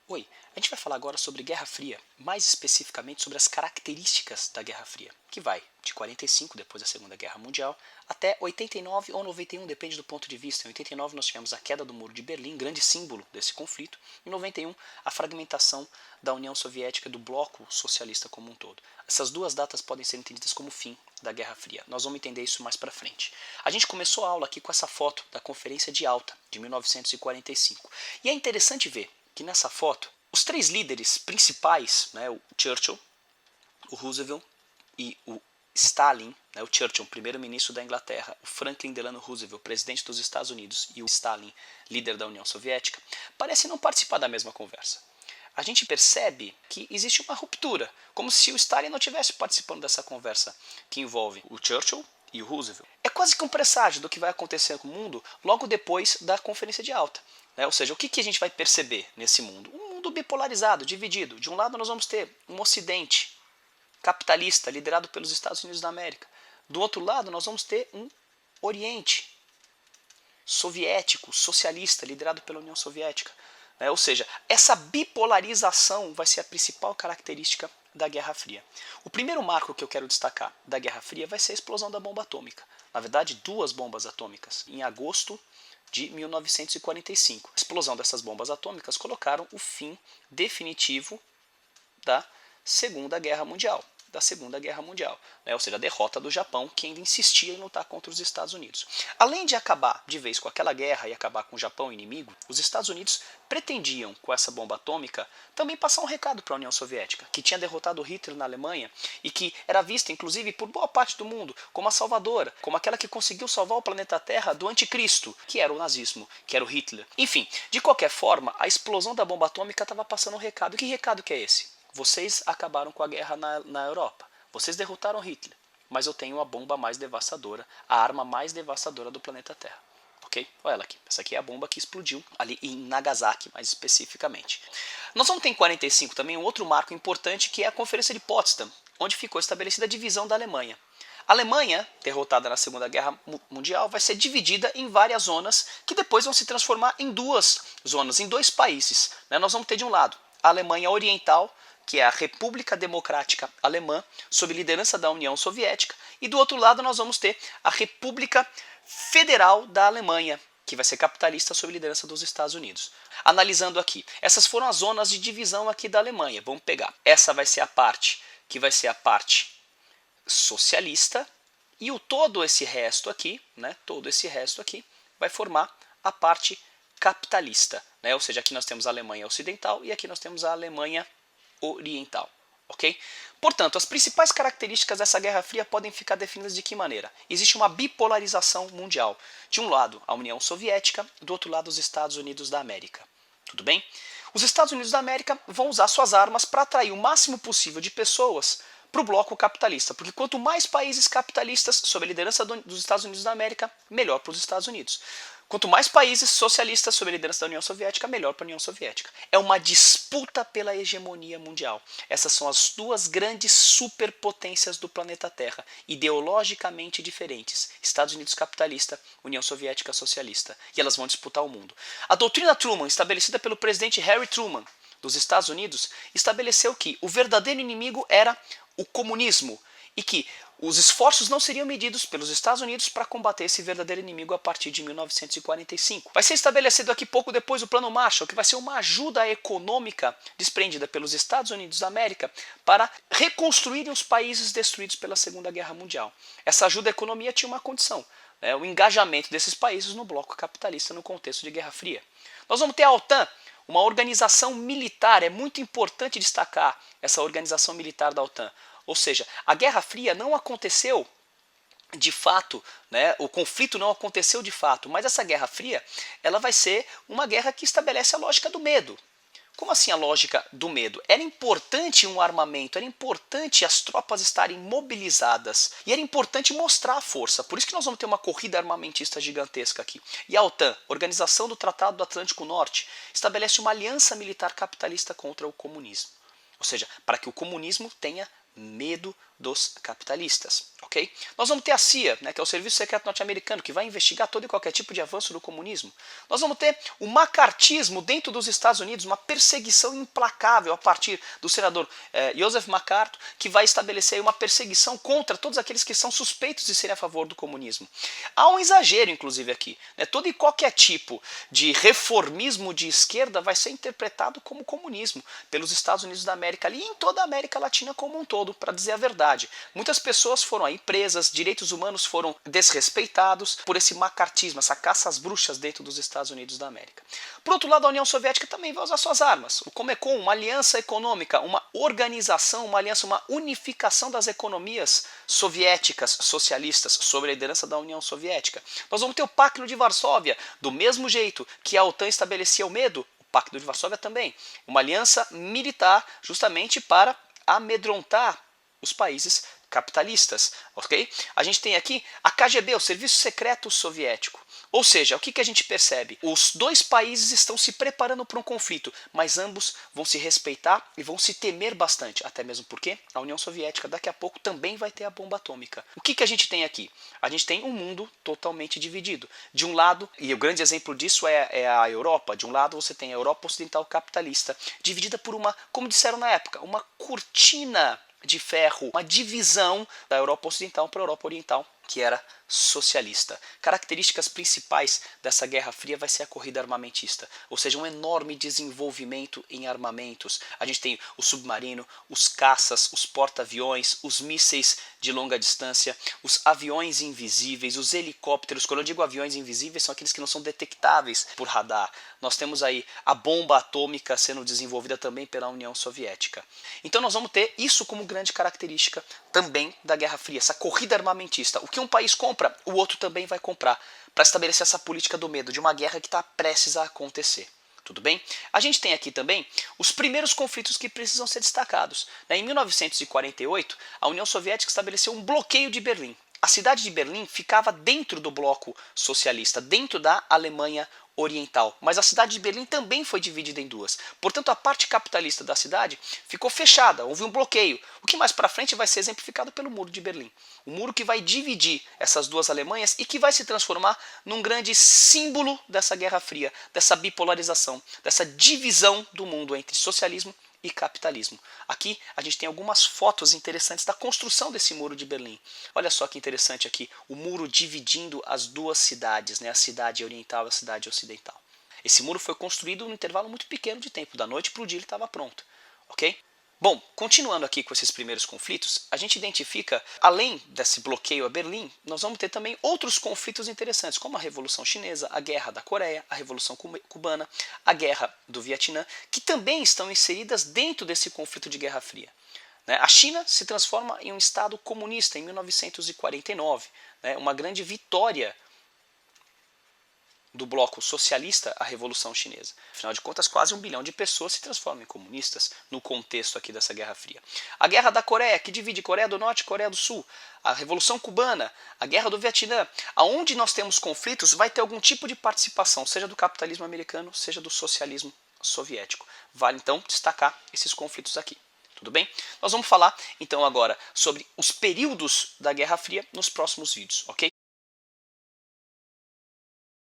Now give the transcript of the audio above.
Oi, a gente vai falar agora sobre Guerra Fria, mais especificamente sobre as características da Guerra Fria, que vai de 45, depois da Segunda Guerra Mundial, até 89 ou 91, depende do ponto de vista. Em 89 nós tivemos a queda do Muro de Berlim, grande símbolo desse conflito. Em 91, a fragmentação da União Soviética e do bloco socialista como um todo. Essas duas datas podem ser entendidas como o fim da Guerra Fria. Nós vamos entender isso mais para frente. A gente começou a aula aqui com essa foto da Conferência de Alta, de 1945. E é interessante ver que nessa foto, os três líderes principais, né, o Churchill, o Roosevelt e o Stalin, né, o Churchill, primeiro-ministro da Inglaterra, o Franklin Delano Roosevelt, presidente dos Estados Unidos, e o Stalin, líder da União Soviética, parecem não participar da mesma conversa. A gente percebe que existe uma ruptura, como se o Stalin não estivesse participando dessa conversa que envolve o Churchill e o Roosevelt. É quase que um presságio do que vai acontecer com o mundo logo depois da Conferência de Alta. Ou seja, o que a gente vai perceber nesse mundo? Um mundo bipolarizado, dividido. De um lado nós vamos ter um ocidente capitalista liderado pelos Estados Unidos da América. Do outro lado nós vamos ter um oriente soviético, socialista, liderado pela União Soviética. Ou seja, essa bipolarização vai ser a principal característica da Guerra Fria. O primeiro marco que eu quero destacar da Guerra Fria vai ser a explosão da bomba atômica. Na verdade, duas bombas atômicas, em agosto de 1945. A explosão dessas bombas atômicas colocaram o fim definitivo da Segunda Guerra Mundial. Ou seja, a derrota do Japão, que ainda insistia em lutar contra os Estados Unidos. Além de acabar de vez com aquela guerra e acabar com o Japão inimigo, os Estados Unidos pretendiam, com essa bomba atômica, também passar um recado para a União Soviética, que tinha derrotado Hitler na Alemanha e que era vista, inclusive, por boa parte do mundo como a salvadora, como aquela que conseguiu salvar o planeta Terra do anticristo, que era o nazismo, que era o Hitler. Enfim, de qualquer forma, a explosão da bomba atômica estava passando um recado. Que recado que é esse? Vocês acabaram com a guerra na Europa. Vocês derrotaram Hitler. Mas eu tenho a bomba mais devastadora, a arma mais devastadora do planeta Terra. Ok? Olha ela aqui. Essa aqui é a bomba que explodiu ali em Nagasaki, mais especificamente. Nós vamos ter em 45 também um outro marco importante, que é a Conferência de Potsdam, onde ficou estabelecida a divisão da Alemanha. A Alemanha, derrotada na Segunda Guerra Mundial, vai ser dividida em várias zonas, que depois vão se transformar em duas zonas, em dois países. Nós vamos ter de um lado a Alemanha Oriental, que é a República Democrática Alemã, sob liderança da União Soviética, e do outro lado nós vamos ter a República Federal da Alemanha, que vai ser capitalista sob liderança dos Estados Unidos. Analisando aqui, essas foram as zonas de divisão aqui da Alemanha. Vamos pegar. Essa vai ser a parte que vai ser a parte socialista, e todo esse resto aqui, vai formar a parte capitalista. Ou seja, aqui nós temos a Alemanha Ocidental e aqui nós temos a Alemanha Oriental, ok? Portanto, as principais características dessa Guerra Fria podem ficar definidas de que maneira? Existe uma bipolarização mundial. De um lado, a União Soviética, do outro lado, os Estados Unidos da América. Tudo bem? Os Estados Unidos da América vão usar suas armas para atrair o máximo possível de pessoas para o bloco capitalista, porque quanto mais países capitalistas sob a liderança dos Estados Unidos da América, melhor para os Estados Unidos. Quanto mais países socialistas sob a liderança da União Soviética, melhor para a União Soviética. É uma disputa pela hegemonia mundial. Essas são as duas grandes superpotências do planeta Terra, ideologicamente diferentes. Estados Unidos capitalista, União Soviética socialista. E elas vão disputar o mundo. A doutrina Truman, estabelecida pelo presidente Harry Truman dos Estados Unidos, estabeleceu que o verdadeiro inimigo era o comunismo e que os esforços não seriam medidos pelos Estados Unidos para combater esse verdadeiro inimigo a partir de 1945. Vai ser estabelecido aqui pouco depois o Plano Marshall, que vai ser uma ajuda econômica desprendida pelos Estados Unidos da América para reconstruírem os países destruídos pela Segunda Guerra Mundial. Essa ajuda à economia tinha uma condição, o engajamento desses países no bloco capitalista no contexto de Guerra Fria. Nós vamos ter a OTAN, uma organização militar. É muito importante destacar essa organização militar da OTAN. Ou seja, a Guerra Fria não aconteceu de fato, o conflito não aconteceu de fato, mas essa Guerra Fria ela vai ser uma guerra que estabelece a lógica do medo. Como assim a lógica do medo? Era importante um armamento, era importante as tropas estarem mobilizadas e era importante mostrar a força. Por isso que nós vamos ter uma corrida armamentista gigantesca aqui. E a OTAN, Organização do Tratado do Atlântico Norte, estabelece uma aliança militar capitalista contra o comunismo. Ou seja, para que o comunismo tenha medo dos capitalistas, ok? Nós vamos ter a CIA, né, que é o Serviço Secreto Norte-Americano, que vai investigar todo e qualquer tipo de avanço do comunismo. Nós vamos ter o macartismo dentro dos Estados Unidos, uma perseguição implacável a partir do senador Joseph McCarthy, que vai estabelecer uma perseguição contra todos aqueles que são suspeitos de serem a favor do comunismo. Há um exagero, inclusive, aqui. Né? Todo e qualquer tipo de reformismo de esquerda vai ser interpretado como comunismo pelos Estados Unidos da América e em toda a América Latina como um todo, para dizer a verdade. Muitas pessoas foram aí presas, direitos humanos foram desrespeitados por esse macartismo, essa caça às bruxas dentro dos Estados Unidos da América. Por outro lado, a União Soviética também vai usar suas armas. O Comecon, uma aliança econômica, uma organização, uma aliança, uma unificação das economias soviéticas, socialistas, sob a liderança da União Soviética. Nós vamos ter o Pacto de Varsóvia, do mesmo jeito que a OTAN estabelecia o medo, o Pacto de Varsóvia também. Uma aliança militar justamente para amedrontar os países capitalistas, ok? A gente tem aqui a KGB, o Serviço Secreto Soviético. Ou seja, o que a gente percebe? Os dois países estão se preparando para um conflito, mas ambos vão se respeitar e vão se temer bastante, até mesmo porque a União Soviética daqui a pouco também vai ter a bomba atômica. O que a gente tem aqui? A gente tem um mundo totalmente dividido. De um lado, e o grande exemplo disso é a Europa, de um lado você tem a Europa Ocidental capitalista, dividida por uma, como disseram na época, uma cortina de ferro, uma divisão da Europa Ocidental para a Europa Oriental, que era socialista. Características principais dessa Guerra Fria vai ser a corrida armamentista, ou seja, um enorme desenvolvimento em armamentos. A gente tem o submarino, os caças, os porta-aviões, os mísseis de longa distância, os aviões invisíveis, os helicópteros. Quando eu digo aviões invisíveis, são aqueles que não são detectáveis por radar. Nós temos aí a bomba atômica sendo desenvolvida também pela União Soviética. Então nós vamos ter isso como grande característica também da Guerra Fria, essa corrida armamentista. O que um país compra, o outro também vai comprar, para estabelecer essa política do medo, de uma guerra que está prestes a acontecer. Tudo bem? A gente tem aqui também os primeiros conflitos que precisam ser destacados. Em 1948, a União Soviética estabeleceu um bloqueio de Berlim. A cidade de Berlim ficava dentro do bloco socialista, dentro da Alemanha Oriental, mas a cidade de Berlim também foi dividida em duas. Portanto, a parte capitalista da cidade ficou fechada, houve um bloqueio, o que mais para frente vai ser exemplificado pelo Muro de Berlim. O muro que vai dividir essas duas Alemanhas e que vai se transformar num grande símbolo dessa Guerra Fria, dessa bipolarização, dessa divisão do mundo entre socialismo e capitalismo. Aqui a gente tem algumas fotos interessantes da construção desse muro de Berlim. Olha só que interessante aqui, o muro dividindo as duas cidades, né, a cidade oriental e a cidade ocidental. Esse muro foi construído num intervalo muito pequeno de tempo, da noite para o dia ele estava pronto, ok? Bom, continuando aqui com esses primeiros conflitos, a gente identifica, além desse bloqueio a Berlim, nós vamos ter também outros conflitos interessantes, como a Revolução Chinesa, a Guerra da Coreia, a Revolução Cubana, a Guerra do Vietnã, que também estão inseridas dentro desse conflito de Guerra Fria. A China se transforma em um Estado comunista em 1949, uma grande vitória do bloco socialista, a Revolução Chinesa. Afinal de contas, quase 1 bilhão de pessoas se transformam em comunistas no contexto aqui dessa Guerra Fria. A Guerra da Coreia, que divide Coreia do Norte e Coreia do Sul. A Revolução Cubana, a Guerra do Vietnã. Aonde nós temos conflitos, vai ter algum tipo de participação, seja do capitalismo americano, seja do socialismo soviético. Vale então destacar esses conflitos aqui. Tudo bem? Nós vamos falar então agora sobre os períodos da Guerra Fria nos próximos vídeos, ok?